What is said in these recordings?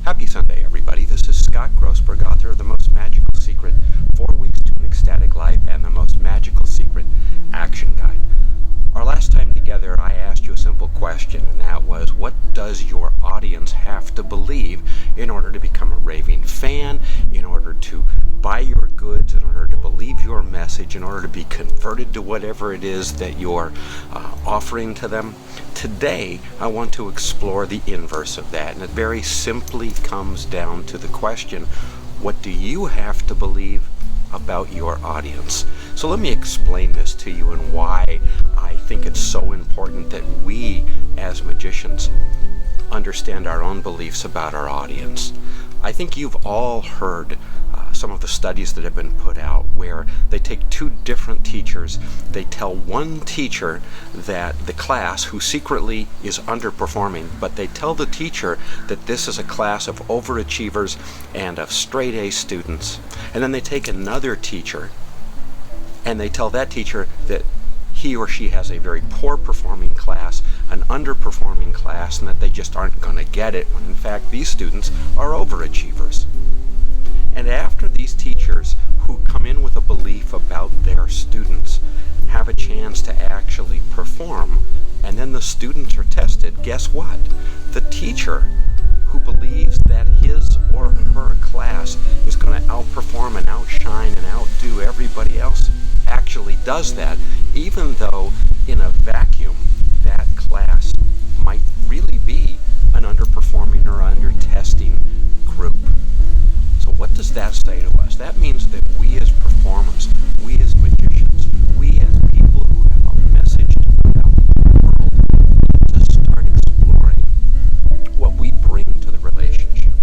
Happy Sunday, everybody. This is Scott Grossberg, author of The Most Magical Secret, 4 Weeks to an Ecstatic Life, and The Most Magical Secret Action Guide. Our last time together, I asked you a simple question, and that was, what does your audience have to believe in order to become a raving fan, in order to buy your goods, in order to believe your message, in order to be converted to whatever it is that you're offering to them? Today, I want to explore the inverse of that, and it very simply comes down to the question, what do you have to believe about your audience? So let me explain this to you and why I think it's so important that we as magicians understand our own beliefs about our audience. I think you've all heard some of the studies that have been put out where they take two different teachers. They tell one teacher that the class, who secretly is underperforming, but they tell the teacher that this is a class of overachievers and of straight A students. And then they take another teacher and they tell that teacher that he or she has a very poor performing class, an underperforming class, and that they just aren't going to get it, when in fact these students are overachievers. And after these teachers who come in with a belief about their students have a chance to actually perform, and then the students are tested, guess what? The teacher who believes that his or her class is going to outperform and outshine and outdo everybody else actually does that, even though in a vacuum that class might really be an underperforming or under-testing group. So what does that say to us? That means that we as performers, we as magicians, we as people who have a message to put out in the world, need to start exploring what we bring to the relationship.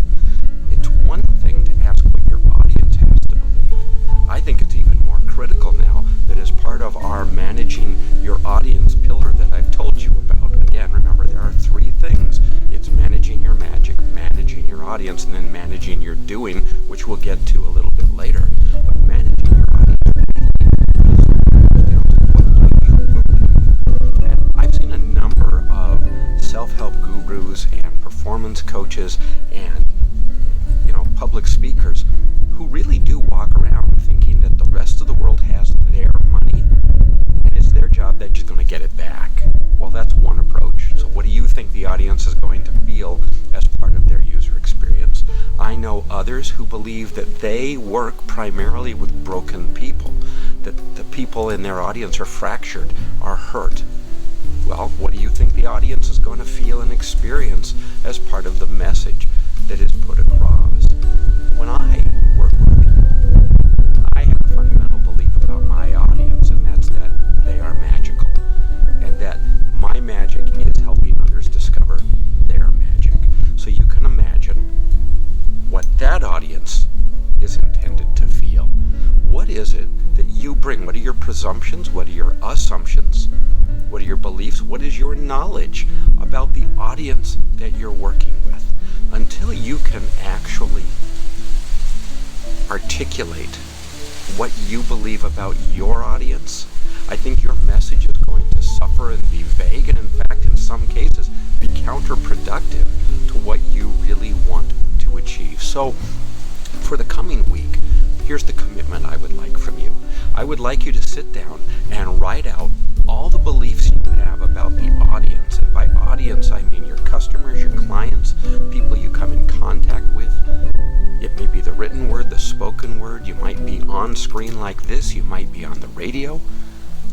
It's one thing to ask what your audience has to believe. I think it's even more critical now that as part of our managing your audience pillar that I've told you about, again, remember there are three things. It's managing your magic, managing your audience, and then managing your doing, which we'll get to a little bit later. But managing your audience comes down to what do you believe? And I've seen a number of self-help gurus and performance coaches and public speakers who really do walk around thinking that the rest of the world has their money and it's their job, they're just going to get it back. Well, that's one approach. So what do you think the audience is going to feel as part of their user experience? I know others who believe that they work primarily with broken people, that the people in their audience are fractured, are hurt. Well, what do you think the audience is going to feel and experience as part of the message that is put across? When I work with people, I have a fundamental belief about my audience, and that's that they are magical, and that my magic is helping others discover their magic. So you can imagine what that audience is intended to feel. What is it that you bring? What are your presumptions? What are your assumptions? What are your beliefs? What is your knowledge about the audience that you're working with? Until you can actually articulate what you believe about your audience, I think your message is going to suffer and be vague, and in fact, in some cases, be counterproductive to what you really want to achieve. So, for the coming week, here's the commitment I would like from you. I would like you to sit down and write out all the beliefs you have about the audience. And by audience, I mean your customers, your clients, people you come in contact with. It may be the written word, the spoken word. You might be on screen like this. You might be on the radio.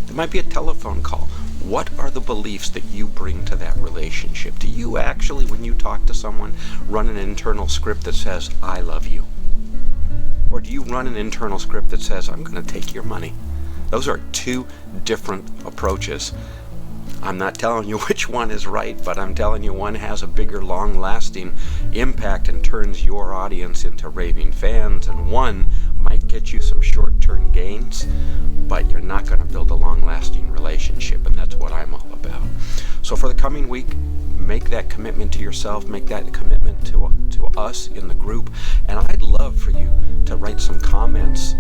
It might be a telephone call. What are the beliefs that you bring to that relationship? Do you actually, when you talk to someone, run an internal script that says, I love you? Or do you run an internal script that says, I'm going to take your money? Those are two different approaches. I'm not telling you which one is right, but I'm telling you one has a bigger, long-lasting impact and turns your audience into raving fans, and one might get you some short-term gains, but you're not going to build a long-lasting relationship, and that's what I'm all about. So for the coming week, make that commitment to yourself, make that commitment to us in the group, and I'd love for you to write some comments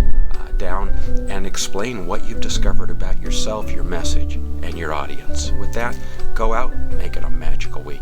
down and explain what you've discovered about yourself, your message, and your audience. With that, go out and make it a magical week.